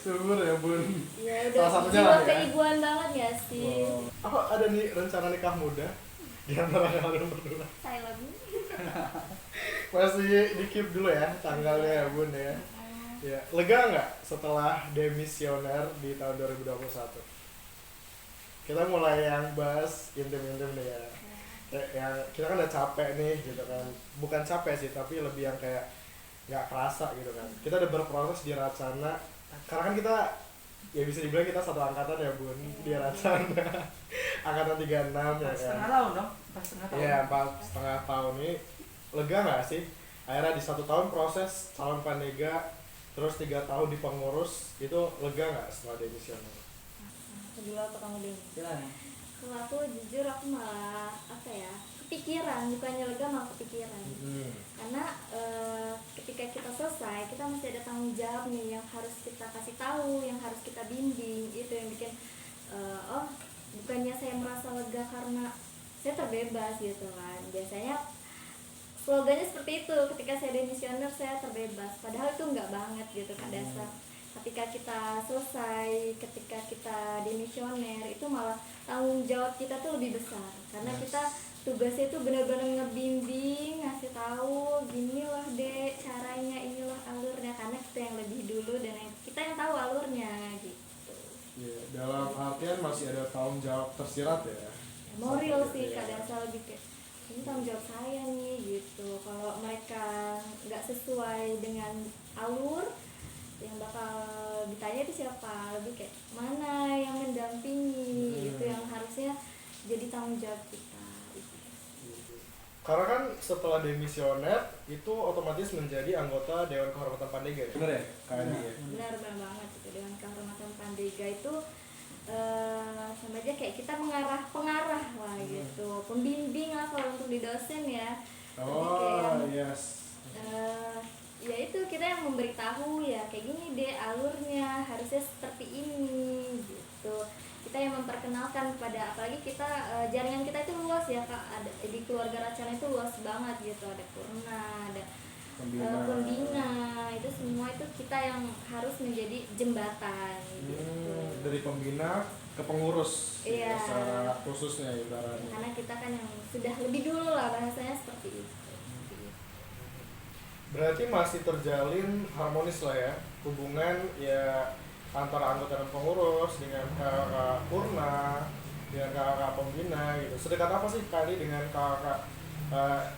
Subur ya Bun. Ya udah Salah satunya jiwa lah ya. keibuan banget ya sih. Wow. Apa ada nih rencana nikah muda di antara kalian berdua? Saya lebih. Masih di keep dulu ya tanggalnya ya Bun ya. Ya, lega nggak setelah demisioner di tahun 2021? Kita mulai yang bahas intim-intim nih ya. Kayak yang kita kan udah capek nih gitu kan. Bukan capek sih, tapi lebih yang kayak nggak kerasa gitu kan. Kita udah berproses di Racana. Karena kan kita ya bisa dibilang kita satu angkatan ya Bun di Racana. Angkatan 36 ya kan. setengah tahun dong, pas setengah tahun. Iya, 4,5 tahun ini lega nggak sih? Akhirnya di 1 tahun proses calon pandega, terus 3 tahun di pengurus, itu lega nggak setelah demisioner? Dulu apa kamu dulu? Silakan. Kalau aku jujur aku malah apa ya, kepikiran, bukannya lega malah kepikiran. Karena ketika kita selesai kita masih ada tanggung jawab nih yang harus kita kasih tahu, yang harus kita bimbing. Itu yang bikin oh bukannya saya merasa lega karena saya terbebas gitu kan. Biasanya slogannya seperti itu, ketika saya demisioner saya terbebas, padahal itu enggak banget gitu kan dasar. Ketika kita selesai, ketika kita demisioner itu malah tanggung jawab kita tuh lebih besar karena kita tugasnya itu benar-benar ngebimbing, ngasih tahu gini loh dek caranya, inilah alurnya, karena kita yang lebih dulu dan kita yang tahu alurnya gitu. Ya, dalam artian masih ada tanggung jawab tersirat ya. Moral sih Iya. kadang asal lebih kayak ini tanggung jawab saya nih gitu. Kalau mereka nggak sesuai dengan alur, yang bakal ditanya itu siapa, lebih kayak mana yang mendampingi, itu yang harusnya jadi tanggung jawab kita. Karena kan setelah demisioner itu otomatis menjadi anggota Dewan Kehormatan Pandega ya? Bener ya? Kak Andi ya? Benar banget itu dengan kehormatan Pandega itu sama aja kayak kita pengarah lah gitu, pembimbing lah kalau untuk di dosen ya. Oh, yes. Ya itu kita yang memberitahu ya kayak gini deh alurnya harusnya seperti ini gitu. Kita yang memperkenalkan kepada, apalagi kita jaringan kita itu luas ya Kak, ada di keluarga Racana itu luas banget gitu, ada Purna, ada Pembina, itu semua itu kita yang harus menjadi jembatan gitu. Dari pembina ke pengurus, Iya. secara khususnya ibaratnya. Karena kita kan yang sudah lebih dulu lah bahasanya seperti itu. Berarti masih terjalin harmonis lah ya hubungan ya antara anggota dan pengurus dengan kakak Purna, dengan kakak pembina gitu. Sedekat apa sih kali dengan kakak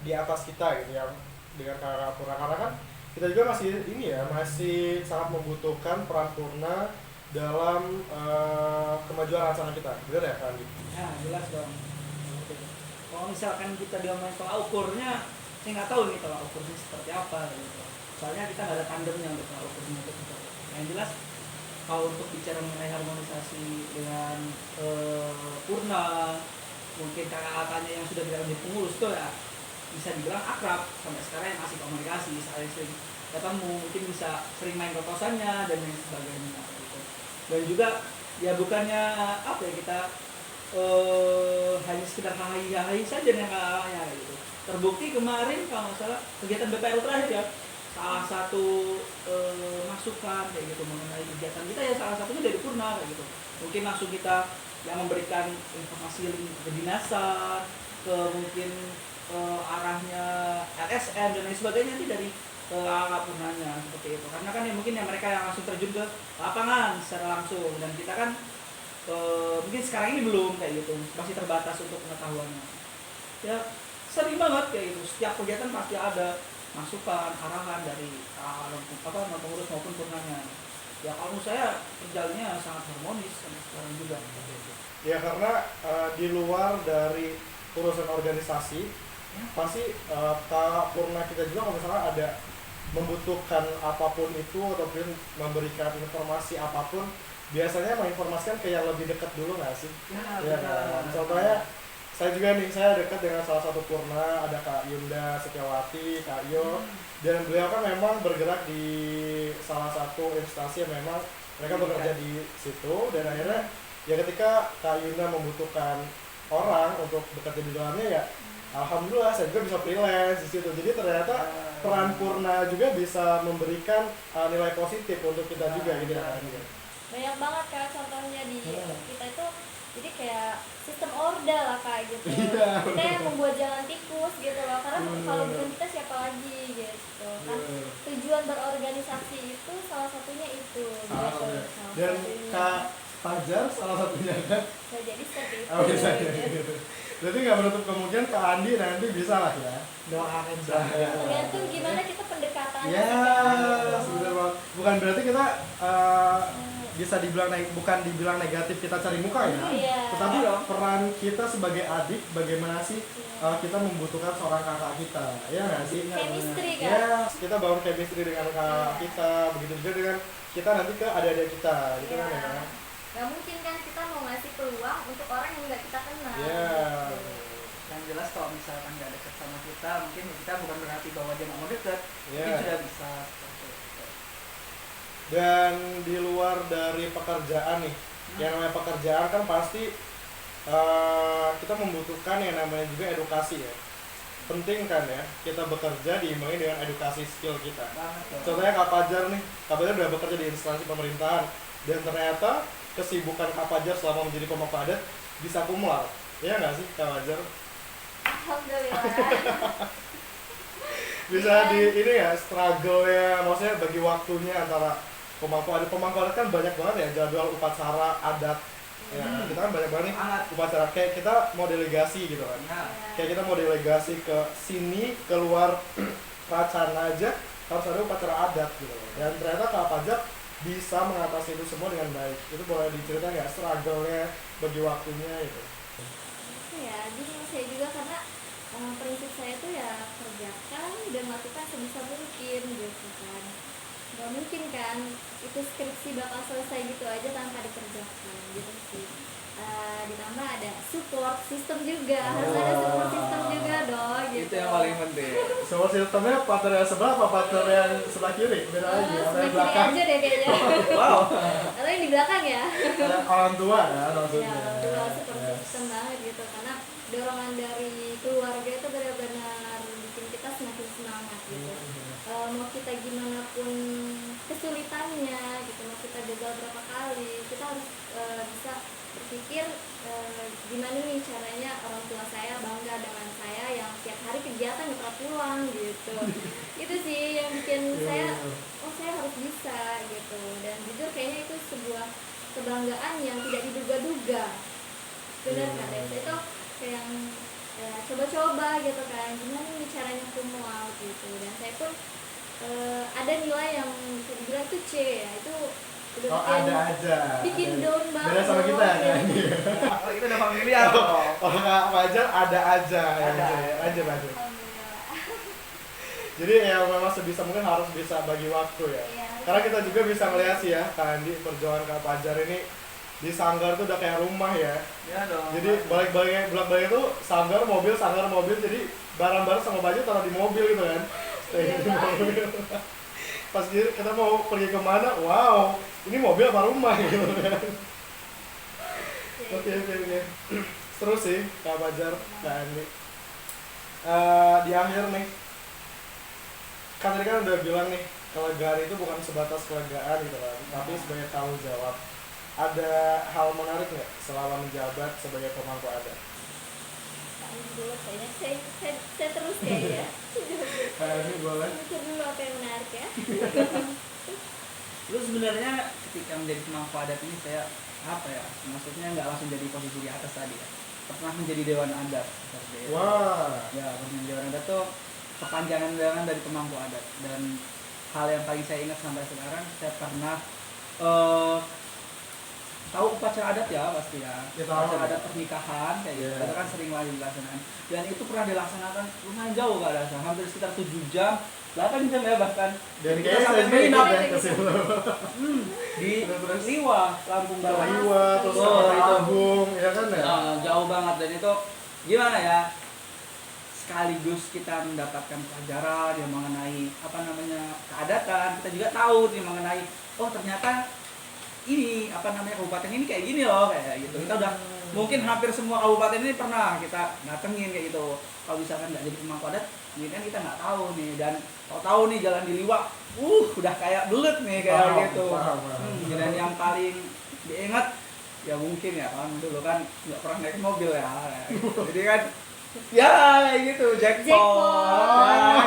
di atas kita gitu yang dengan kakak Purna, karena kan kita juga masih ini ya masih sangat membutuhkan peran Purna dalam kemajuan Racana kita, benar ya Kak Andi? Ya jelas dong. Kalau misalkan kita diomongin tolak ukurnya, saya nggak tahu nih tolak ukurnya seperti apa gitu. Soalnya kita nggak ada tandemnya untuk tolak ukurnya itu. Yang jelas kalau untuk bicara mengenai harmonisasi dengan Purna, mungkin kakak-kakaknya yang sudah berada di pengurus tuh ya, bisa dibilang akrab sampai sekarang yang masih komunikasi, saya sering ketemu, mungkin bisa sering main ke kosannya dan lain sebagainya gitu. Dan juga ya bukannya apa ya, kita hanya sekedar hahi saja dengan kakaknya gitu. Terbukti kemarin kalau nggak salah kegiatan BPRU terakhir ya, salah satu masukan kayak gitu mengenai kegiatan kita ya salah satunya dari Purna kayak gitu. Mungkin langsung kita yang memberikan informasi link ke kedinasan, ke mungkin arahnya LSM dan lain sebagainya nanti dari kakak Purnanya seperti itu. Karena kan ya mungkin ya mereka yang langsung terjun ke lapangan secara langsung, dan kita kan mungkin sekarang ini belum kayak gitu, masih terbatas untuk pengetahuannya. Ya sering banget kayak gitu, setiap kegiatan pasti ada masukan, arahan dari non pengurus maupun Purnanya. Ya kalau menurut saya perjalanannya sangat harmonis sampai sekarang juga. Ya karena di luar dari urusan organisasi pasti Kak Purna kita juga kalau misalnya ada membutuhkan apapun itu ataupun memberikan informasi apapun, biasanya menginformasikan ke yang lebih dekat dulu nggak sih? Ya kan? Contohnya saya juga nih, saya dekat dengan salah satu Purna, ada Kak Yunda Setiawati, Kak Yo, dan beliau kan memang bergerak di salah satu instansi yang memang mereka bekerja di situ, dan akhirnya ya ketika Kak Yunda membutuhkan orang untuk bekerja di dalamnya ya alhamdulillah saya juga bisa freelance di situ. Jadi ternyata peran Purna juga bisa memberikan nilai positif untuk kita juga gitu kan. Banyak banget Kak contohnya di kita itu, jadi kayak sistem orda lah Kak gitu. Kita yang membuat jalan tikus gitu loh, karena kalau bukan kita siapa lagi gitu kan. Tujuan berorganisasi itu salah satunya itu gitu. Dan Kak Fajar salah satunya kan? Bisa jadi seperti itu. Oh bisa gitu. Berarti nggak menutup kemungkinan Kak Andi nanti bisa lah ya. Doakan saja. Tergantung gimana kita pendekatannya. Ya, sebenarnya bukan berarti kita bisa dibilang bukan dibilang negatif kita cari muka ya. Iya. Tetapi peran kita sebagai adik bagaimana sih kita membutuhkan seorang kakak kita, ya nggak sih? Chemistry kan? Ya, kita bangun chemistry dengan kakak kita, begitu juga dengan kita nanti ke adik-adik kita, gitu kan ya. Gak mungkin kan kita mau ngasih peluang untuk orang yang nggak kita kenal. Yeah. Yang jelas kalau misalkan nggak dekat sama kita, mungkin kita bukan berarti bahwa dia nggak mau dekat, Yeah. mungkin sudah bisa. Dan di luar dari pekerjaan nih, yang namanya pekerjaan kan pasti kita membutuhkan yang namanya juga edukasi ya. Penting kan ya, kita bekerja diimbangi dengan edukasi skill kita. Contohnya Kak Fajar nih, Kak Fajar udah bekerja di instansi pemerintahan, dan ternyata kesibukan Kak Fajar selama menjadi pemangku adat bisa kumlar, ya nggak sih Kak Fajar? Alhamdulillah. Bisa di ini ya, struggle ya, maksudnya bagi waktunya antara pemangku adat kan banyak banget ya jadwal upacara adat. Ya, kita kan banyak banget nih upacara, kayak kita mau delegasi gitu kan. Kayak kita mau delegasi ke sini, keluar Racana aja harus ada upacara adat gitu. Dan ternyata Kak Fajar bisa mengatasi itu semua dengan baik. Itu boleh diceritain nggak struggle-nya bagi waktunya itu? Ya, jadi saya juga karena prinsip saya itu ya kerjakan dan lakukan sebisa mungkin gitu kan. Gak mungkin kan itu skripsi bakal selesai gitu aja tanpa dikerjakan gitu sih. Ditambah ada support system juga, harus ada support system juga dong gitu. Itu yang paling penting. Support systemnya partner yang sebelah apa partner yang sebelah kiri? Beda lagi, ada Sebelah yang kiri belakang. aja deh kayaknya. Wow. Atau yang di belakang ya. Orang tua ya maksudnya. Ya, dua support system banget gitu, karena dorongan dari keluarga itu benar-benar bikin kita semakin semangat gitu. Mau kita gimana pun kesulitannya gitu, mau kita gagal berapa kali, kita harus bisa berpikir gimana nih caranya orang tua saya bangga dengan saya yang tiap hari kegiatan nggak pernah pulang gitu. Itu sih yang bikin saya, oh saya harus bisa gitu. Dan jujur kayaknya itu sebuah kebanggaan yang tidak diduga-duga. Benar kan? Saya itu kayak yang coba-coba gitu kan, gimana nih caranya kumul gitu. Dan saya pun ada nilai yang bisa dibilang itu C ya, itu udah bikin down banget. Beda sama kita ya. Oh, kita udah familiar kok. Oh Kak Fajar ada aja yang C. Lanjut. Alhamdulillah. Jadi ya memang sebisa mungkin harus bisa bagi waktu ya. Iya. Karena kita juga bisa melihat sih ya Kak Andi, perjuangan Kak Fajar ini di sanggar tuh udah kayak rumah ya. Ya dong. Jadi bolak-balik itu sanggar mobil, jadi barang-barang sama baju taruh di mobil gitu kan. Stay Iya, di Pak. mobil. Pas kita mau pergi kemana, wow, ini mobil apa rumah gitu kan. Oke. Seru sih Kak Fajar, Kak Andi. Di akhir nih, kan tadi kan udah bilang nih, kelegaan itu bukan sebatas kelegaan gitu kan, tapi sebagai tanggung jawab. Ada hal menarik nggak selama menjabat sebagai pemangku adat? Dulu kayaknya saya terus kayaknya. Ini boleh. Mikir dulu apa yang menarik ya. Lu sebenarnya ketika menjadi pemangku adat ini saya apa ya? Maksudnya nggak langsung jadi posisi di atas tadi ya. Pernah menjadi dewan adat seperti itu. Wah. Ya, pernah dewan adat tuh kepanjangan dari pemangku adat, dan hal yang paling saya ingat sampai sekarang, saya pernah tahu upacara adat ya pasti ya. Ya, tahu. Upacara adat pernikahan kayak gitu. Yeah. Itu kan sering lah dilaksanakan. Dan itu pernah dilaksanakan lumayan jauh Kak Rasa, hampir sekitar 7 jam, 8 jam ya bahkan. Dan Kita kayaknya sampai saya menginap ikut ya ke situ. di Terus. Liwa, Lampung Barat. Liwa, terus Oh, itu. Agung, ya kan ya? Jauh banget, dan itu gimana ya? Sekaligus kita mendapatkan pelajaran yang mengenai apa namanya keadatan, kita juga tahu nih mengenai oh ternyata ini apa namanya kabupaten ini kayak gini loh kayak gitu. Kita udah mungkin hampir semua kabupaten ini pernah kita datengin kayak gitu. Kalau misalkan nggak jadi pemangku adat, ini kan kita nggak tahu nih, dan kalau tahu nih jalan di Liwa, udah kayak belut nih kayak Paham, gitu. paham. Dan yang paling diingat ya mungkin ya kan dulu kan nggak pernah naik mobil ya, jadi kan ya kayak gitu jackpot.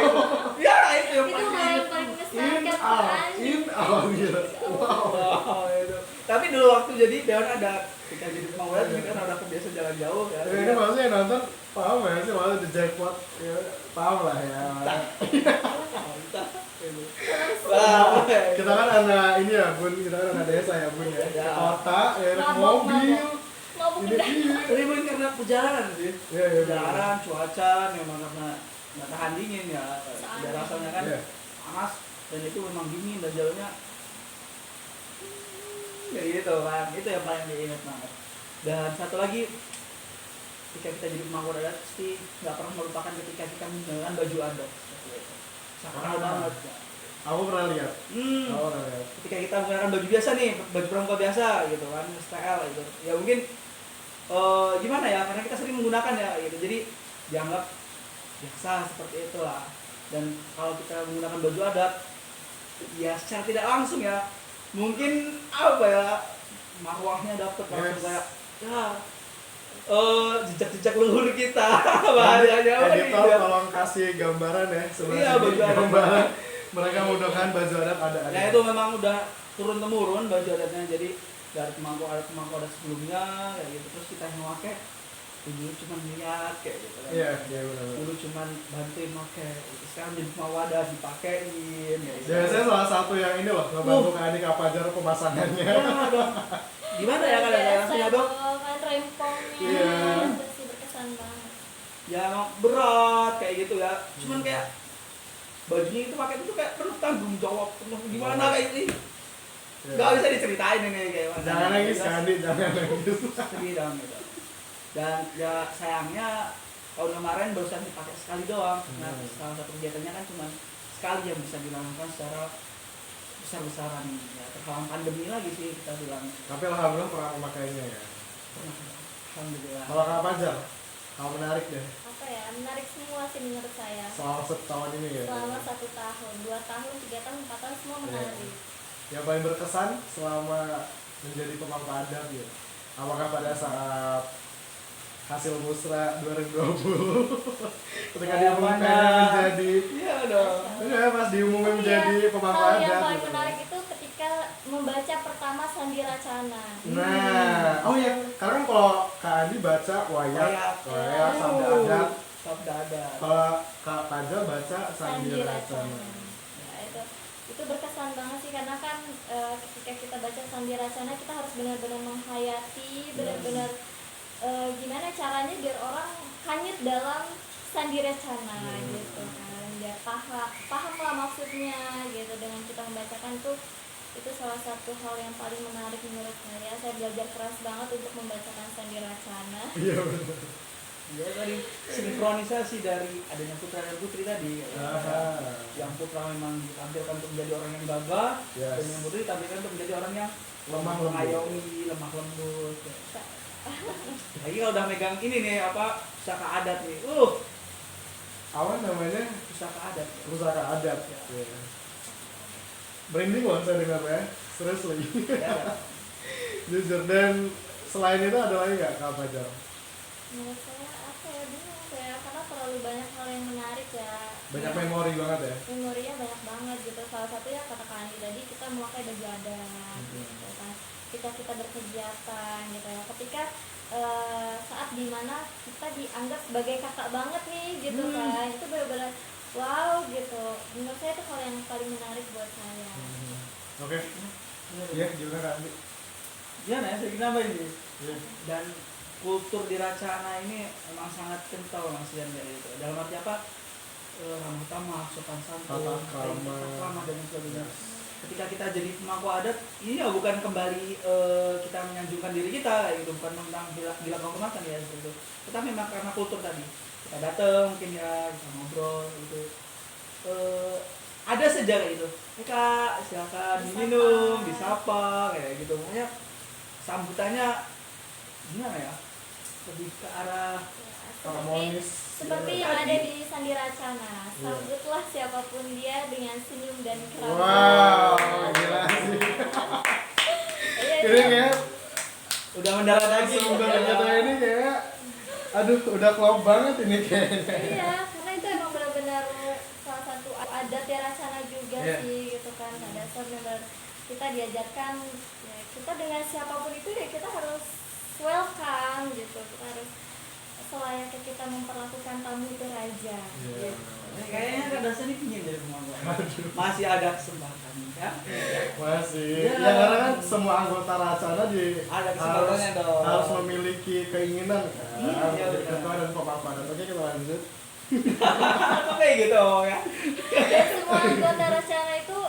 Ya itu yang Itu paling hal yang paling mengesankan kan. Gitu. wow, itu. Tapi dulu waktu jadi dewan adat, ketika jadi pemangku adat ini kan udah kebiasa jalan jauh ya. Ini maksudnya yang nonton paham ya sih, maksudnya the jackpot ya, paham lah ya. Wah, Kita kan anak ini ya Bun, kita kan anak desa ya Bun ya. Ya. Kota, ya Mabok, mobil. Mabok Ini udah. iya. ribut karena perjalanan sih. Iya, iya. Perjalanan, cuaca, memang karena nggak tahan dingin ya. Udah rasanya kan Iya. panas, dan itu memang dingin dan jalannya kayak gitu kan. Itu yang paling diingat banget. Dan satu lagi, ketika kita jadi pemangku adat pasti nggak pernah melupakan ketika kita menggunakan baju adat seperti itu. Sakral banget ya. Aku pernah lihat. Aku pernah lihat. Ketika kita menggunakan baju biasa nih, baju pramuka biasa gitu kan, style gitu. Ya mungkin gimana ya, karena kita sering menggunakan ya gitu. Jadi dianggap biasa seperti itulah. Dan kalau kita menggunakan baju adat, ya secara tidak langsung ya, mungkin apa ya, marwahnya dapat langsung kayak ya jejak-jejak leluhur kita. Bahasanya apa Editor gitu. tolong kasih gambaran ya sebelah Iya, sini, baju adat. gambaran mereka menggunakan baju adat ada. Nah itu memang udah turun temurun baju adatnya, jadi dari pemangku adat sebelumnya kayak gitu, terus kita yang pakai dulu cuma lihat kayak gitu kan. Iya, iya benar. Dulu cuma bantuin pakai, sekarang jadi pemangku adat dipakein kayak gitu. Biasanya salah satu yang ini loh, ngebantu Kak Andi Kak Fajar pemasangannya. Ya, dong. Gimana ya kalian langsung ya dong? Kan rempongnya. Iya. Itu sih berkesan banget. Ya emang berat kayak gitu ya. Cuman kayak bajunya itu pakai itu kayak penuh tanggung jawab, penuh gimana kayak ini. Gak bisa diceritain ini kayak mana. Jangan nangis Kak Andi, jangan nangis. Sedih dong gitu. Dan ya sayangnya tahun kemarin barusan dipakai sekali doang. Nah, salah satu kegiatannya kan cuma sekali yang bisa dilakukan secara besar-besaran ya, terhalang pandemi lagi sih kita bilang. Tapi alhamdulillah pernah memakainya ya. Alhamdulillah. Kalau Kak Fajar, hal menarik deh Apa ya? Menarik semua sih menurut saya. selama setahun ini ya. Selama 1 tahun, 2 tahun, 3 tahun, 4 tahun semua menarik. Yang paling berkesan selama menjadi pemangku adat ya. Apakah pada saat hasil musra 2020 ketika diumumkan menjadi Iya dong. ya pas diumumin menjadi pemangku Hal adat yang paling gitu. menarik itu ketika membaca pertama Sandi Racana. Nah, oh ya, karena kan kalau Kak Andi baca wayak sabda adat, Sabda adat. kalau Kak Fajar baca Sandi Sandi Racana. Racana. Ya, itu berkesan banget sih, karena kan ketika kita baca Sandi Racana kita harus benar-benar menghayati, benar-benar gimana caranya biar orang hanyut dalam Sandi Racana gitu kan, biar paham lah maksudnya gitu. Dengan kita membacakan tuh itu salah satu hal yang paling menarik menurut saya. Saya belajar keras banget untuk membacakan Sandi Racana. Iya benar. Ya tadi sinkronisasi dari adanya putra dan putri tadi. Yang putra memang ditampilkan untuk menjadi orang yang gagah, Yes. dan yang putri ditampilkan untuk menjadi orang yang Lemah lembut. mengayomi, lemah lembut. Lagi kalau udah megang ini nih apa pusaka adat nih, Apa namanya? pusaka adat. Pusaka adat. Iya. Merinding loh saya dengar ya. Serius lagi. Ya, Jujur. Dan selain itu ada lagi nggak Kak Fajar? Menurut saya apa ya, bingung saya karena terlalu banyak hal yang menarik ya. Banyak memori banget ya. Memorinya banyak banget gitu. Salah satunya kata Kak Andi tadi, kita memakai baju adat gitu kan. Kita berkegiatan gitu ya. Ketika saat dimana kita dianggap sebagai kakak banget nih gitu kan, itu benar-benar wow gitu. Menurut saya itu hal yang paling menarik buat saya. Oke. Iya, gimana Kak Andi? ya nah, saya kira apa ini? Iya. Dan kultur di Racana ini emang sangat kental Mas Ian dari itu. Dalam arti apa? Ramah tamah, sopan santun, Tata krama. dan sebagainya. Ketika kita jadi pemangku adat, ini ya bukan kembali kita menyanjungkan diri kita, kayak gitu, bukan tentang gila kehormatan ya gitu. Tetapi memang karena kultur tadi, kita datang mungkin ya, kita ngobrol gitu. Ada sejarah itu. Kak, silakan diminum, disapa, kayak gitu. Pokoknya sambutannya gimana ya? Lebih ke arah Harmonis. Seperti yang ada di Sandi Racana, sambutlah siapapun dia dengan senyum dan keramat. Wow, gila sih. Iya, Ini iya. kayak udah mendarat lagi. sumber kata ini kayak, aduh udah klop banget ini kayaknya. Iya, karena itu emang benar-benar salah satu adat ya Racana juga sih gitu kan. Pada dasar benar kita diajarkan ya, kita dengan siapapun itu ya kita harus welcome gitu. Kita harus selayaknya kita memperlakukan tamu itu raja. Gitu. Kayaknya Kak Dasa ini pingin jadi pemangku. Masih ada kesempatan ya. Masih. Ya. Ya karena kan semua anggota Racana Ada kesempatannya dong. harus memiliki keinginan kan. Iya, Jadi benar. ketua dan pemangku adat. Oke, kita lanjut. Apa kayak gitu ya? Dan semua anggota Racana itu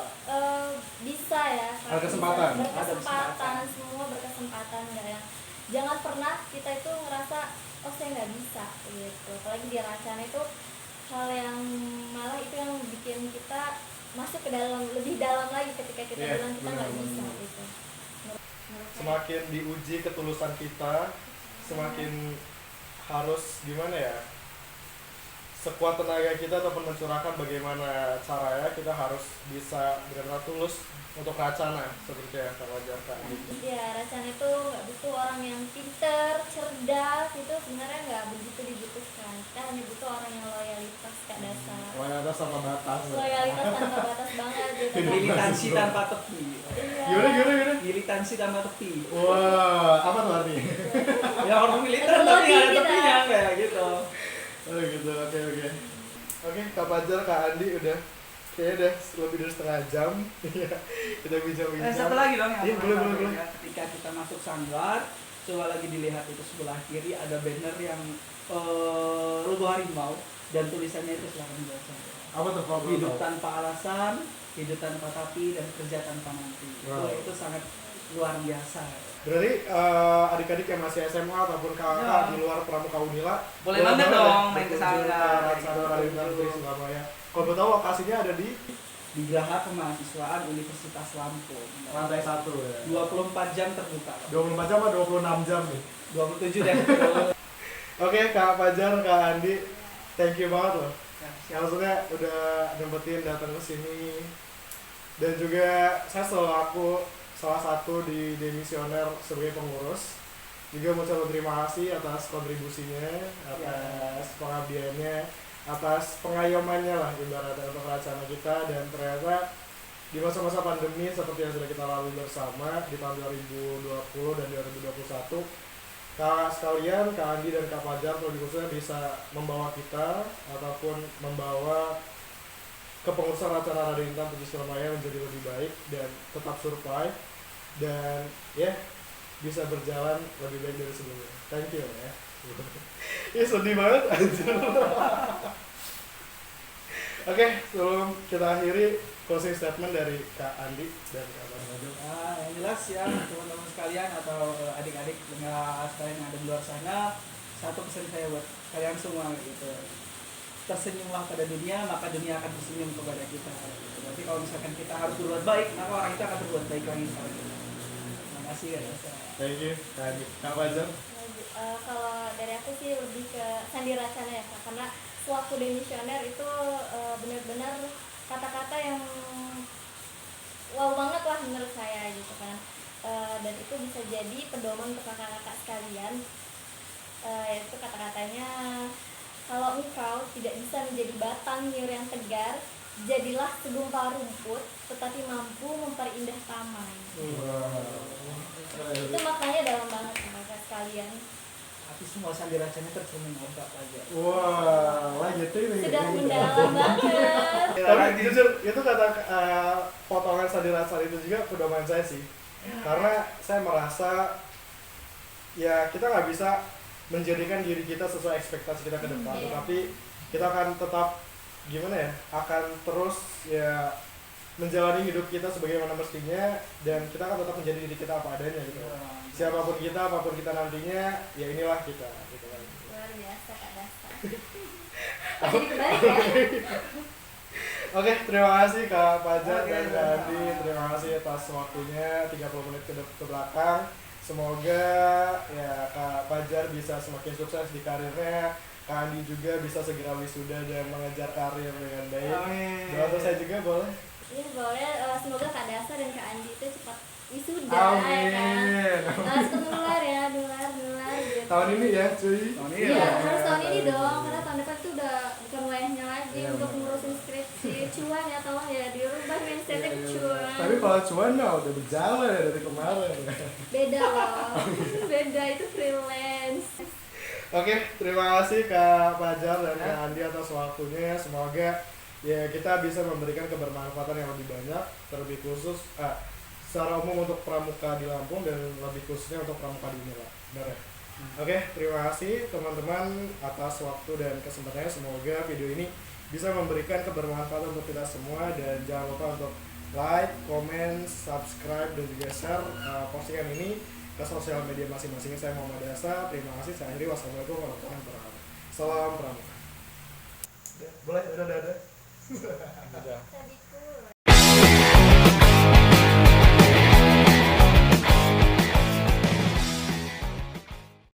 bisa ya. Ada kesempatan. Berkesempatan, semua berkesempatan nggak yang. Jangan pernah kita itu ngerasa oh saya nggak bisa gitu. Apalagi di Racana itu hal yang malah itu yang bikin kita masuk ke dalam lebih dalam lagi ketika kita Iya, bilang kita nggak benar, bisa benar. gitu. Menurut saya. Semakin diuji ketulusan kita, semakin harus gimana ya? Sekuat tenaga kita ataupun mencurahkan bagaimana caranya kita harus bisa benar-benar tulus untuk Racana seperti yang Kak Fajar Kak Andi. Ya, Racana itu nggak butuh orang yang pinter, cerdas, itu sebenarnya nggak begitu dibutuhkan. Kita hanya butuh orang yang loyalitas, Kak Dasar. Loyalitas sama batas. Loyalitas tanpa batas banget gitu. Militansi tanpa tepi. Iya. Gimana? Militansi tanpa tepi. Wah, apa tuh artinya? Ya orang militer Teknologi tapi nggak ada kita. tepinya kayak gitu. Oh gitu, oke. Oke, Kak Fajar, Kak Andi udah kayaknya udah lebih dari setengah jam. Kita bincang-bincang. Satu lagi dong yang Iya, aku mau boleh. ya. Ketika kita masuk sanggar, coba lagi dilihat itu sebelah kiri ada banner yang logo harimau dan tulisannya itu silahkan dibaca. Apa tuh Pak? Hidup tanpa alasan, hidup tanpa tapi, dan kerja tanpa nanti. Wow. Itu sangat luar biasa. Berarti adik-adik yang masih SMA ataupun kakak Ya. di luar Pramuka Unila Boleh banget dong ya main ke berkunjung sana. Racana Radintan Tri Surabaya. Kalau mau tahu lokasinya ada di Di Geraha Kemahasiswaan Universitas Lampung. lantai 1 ya. 24 jam terbuka. 24 jam atau 26 jam nih? 27 deh. Oke, Kak Fajar, Kak Andi, thank you banget loh. Ya, Maksudnya udah nyempetin datang ke sini. Dan juga saya selaku salah satu di demisioner sebagai pengurus juga mengucapkan terima kasih atas kontribusinya, atas pengabdiannya, atas pengayomannya lah ibaratnya untuk Racana kita. Dan ternyata di masa-masa pandemi seperti yang sudah kita lalui bersama di tahun 2020 dan 2021, Kak sekalian, Kak Andi dan Kak Fajar khususnya bisa membawa kita ataupun membawa kepengurusan Racana Radintan Tri Surabaya menjadi lebih baik dan tetap survive dan ya bisa berjalan lebih baik dari sebelumnya. Thank you ya. Ya sedih banget anjir. Oke, sebelum kita akhiri closing statement dari Kak Andi dan Kak Bang. Yang jelas ya teman-teman sekalian atau adik-adik dengar sekalian yang ada di luar sana, satu pesan saya buat kalian semua gitu, tersenyumlah pada dunia maka dunia akan tersenyum kepada kita gitu. Berarti kalau misalkan kita harus berbuat baik maka orang itu akan berbuat baik lagi kepada kita. Terima kasih ya. Thank you, Kak Andi. Kak Fajar. Kalau dari aku sih lebih ke Sandi Racana ya Kak, karena sewaktu demisioner itu benar-benar kata-kata yang wow banget lah menurut saya gitu kan. Dan itu bisa jadi pedoman untuk kakak-kakak sekalian, yaitu kata-katanya, kalau engkau tidak bisa menjadi batang nyur yang tegar, jadilah segumpal rumput tetapi mampu memperindah taman. Itu maknanya dalam banget kakak sekalian. Tapi semua Sandi Racana tercermin obat aja. Wah, wah gitu ini. Sudah mendalam banget. Tapi jujur itu kata potongan Sandi Racana itu juga pedoman saya sih. Karena saya merasa ya kita nggak bisa menjadikan diri kita sesuai ekspektasi kita ke depan, tapi kita akan tetap gimana ya, akan terus ya menjalani hidup kita sebagaimana mestinya, dan kita akan tetap menjadi diri kita apa adanya gitu. Siapapun kita, apapun kita nantinya, ya inilah kita gitu kan. Luar biasa Kak Dasta. Jadi kebalik ya. Oke, terima kasih Kak Fajar dan Kak Andi. Terima kasih atas waktunya 30 menit ke belakang. Semoga ya Kak Fajar bisa semakin sukses di karirnya. Kak Andi juga bisa segera wisuda dan mengejar karir dengan baik. Doa untuk saya juga boleh? Iya boleh, semoga Kak Dasta dan Kak Andi itu cepat wisuda Amin. ya kan. Langsung nular ya, nular gitu. Tahun ini ya cuy. Iya, harus tahun ini dong, karena tahun depan tuh udah bukan wayahnya lagi Iya, untuk benar. ngurusin skripsi. Cuan ya, tolong ya dirubah mindsetnya ke cuan. Tapi kalau cuan mah udah berjalan ya dari kemarin. Beda loh, beda itu freelance. Oke, terima kasih Kak Fajar dan Kak Andi atas waktunya. Semoga ya kita bisa memberikan kebermanfaatan yang lebih banyak, terlebih khusus secara umum untuk pramuka di Lampung dan lebih khususnya untuk pramuka di Unila. Benar ya? Oke, terima kasih teman-teman atas waktu dan kesempatannya. Semoga video ini bisa memberikan kebermanfaatan untuk kita semua, dan jangan lupa untuk like, comment, subscribe, dan juga share postingan ini ke sosial media masing-masing. Saya Muhammad Dasa, terima kasih. Saya akhiri, wassalamualaikum warahmatullahi wabarakatuh. Salam pramuka. Boleh, udah. Tadiku